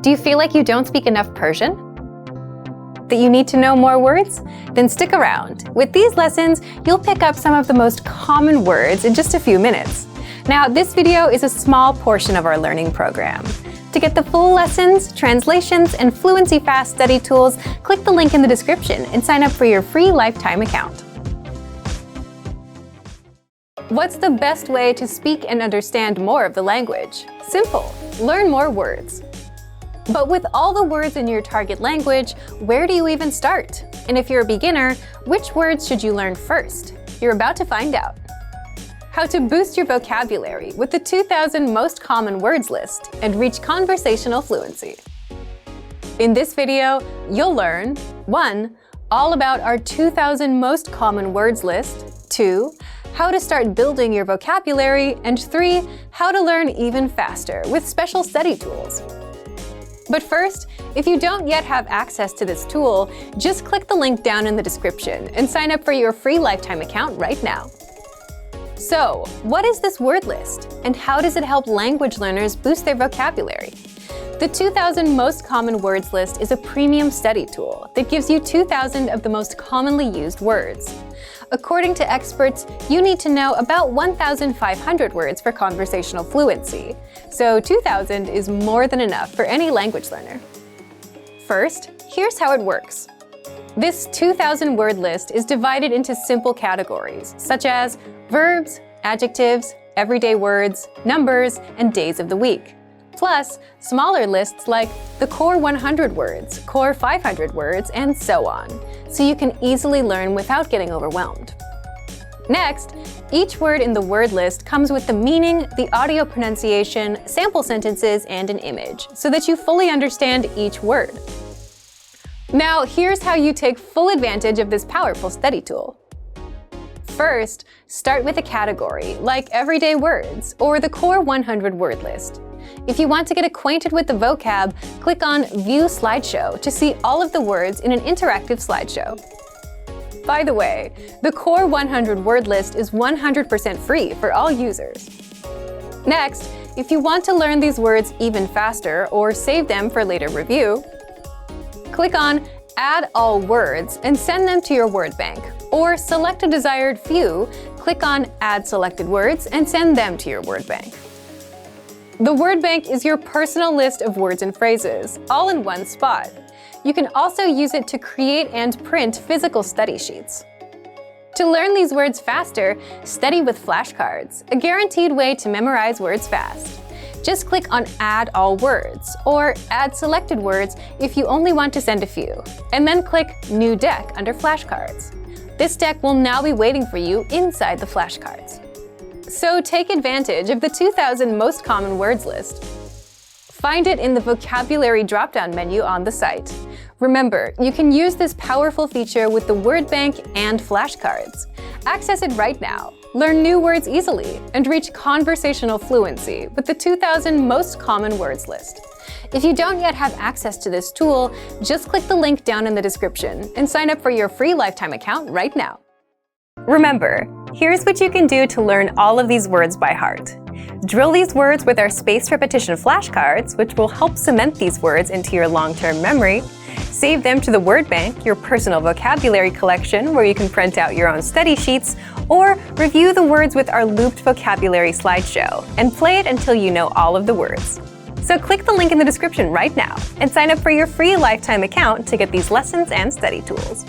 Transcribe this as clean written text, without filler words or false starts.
Do you feel like you don't speak enough Persian? That you need to know more words? Then stick around. With these lessons, you'll pick up some of the most common words in just a few minutes. Now, this video is a small portion of our learning program. To get the full lessons, translations, and fluency fast study tools, click the link in the description and sign up for your free lifetime account. What's the best way to speak and understand more of the language? Simple. Learn more words. But with all the words in your target language, where do you even start? And if you're a beginner, which words should you learn first? You're about to find out. How to boost your vocabulary with the 2,000 most common words list and reach conversational fluency. In this video, you'll learn 1. All about our 2,000 most common words list, 2. How to start building your vocabulary, and 3. How to learn even faster with special study tools. But first, if you don't yet have access to this tool, just click the link down in the description and sign up for your free lifetime account right now. So, what is this word list, and how does it help language learners boost their vocabulary? The 2,000 most common words list is a premium study tool that gives you 2,000 of the most commonly used words. According to experts, you need to know about 1,500 words for conversational fluency, so 2,000 is more than enough for any language learner. First, here's how it works. This 2,000 word list is divided into simple categories, such as verbs, adjectives, everyday words, numbers, and days of the week. Plus, smaller lists like the core 100 words, core 500 words, and so on, so you can easily learn without getting overwhelmed. Next, each word in the word list comes with the meaning, the audio pronunciation, sample sentences, and an image, so that you fully understand each word. Now, here's how you take full advantage of this powerful study tool. First, start with a category, like everyday words, or the core 100 word list. If you want to get acquainted with the vocab, click on View Slideshow to see all of the words in an interactive slideshow. By the way, the core 100 word list is 100% free for all users. Next, if you want to learn these words even faster or save them for later review, click on Add All Words and send them to your word bank, or select a desired few, click on Add Selected Words and send them to your word bank. The word bank is your personal list of words and phrases, all in one spot. You can also use it to create and print physical study sheets. To learn these words faster, study with flashcards, a guaranteed way to memorize words fast. Just click on Add All Words, or Add Selected Words if you only want to send a few, and then click New Deck under Flashcards. This deck will now be waiting for you inside the flashcards. So take advantage of the 2,000 most common words list. Find it in the vocabulary drop-down menu on the site. Remember, you can use this powerful feature with the word bank and flashcards. Access it right now, learn new words easily, and reach conversational fluency with the 2,000 most common words list. If you don't yet have access to this tool, just click the link down in the description and sign up for your free lifetime account right now. Remember, here's what you can do to learn all of these words by heart. Drill these words with our spaced repetition flashcards, which will help cement these words into your long-term memory. Save them to the word bank, your personal vocabulary collection, where you can print out your own study sheets, or review the words with our looped vocabulary slideshow, and play it until you know all of the words. So click the link in the description right now and sign up for your free lifetime account to get these lessons and study tools.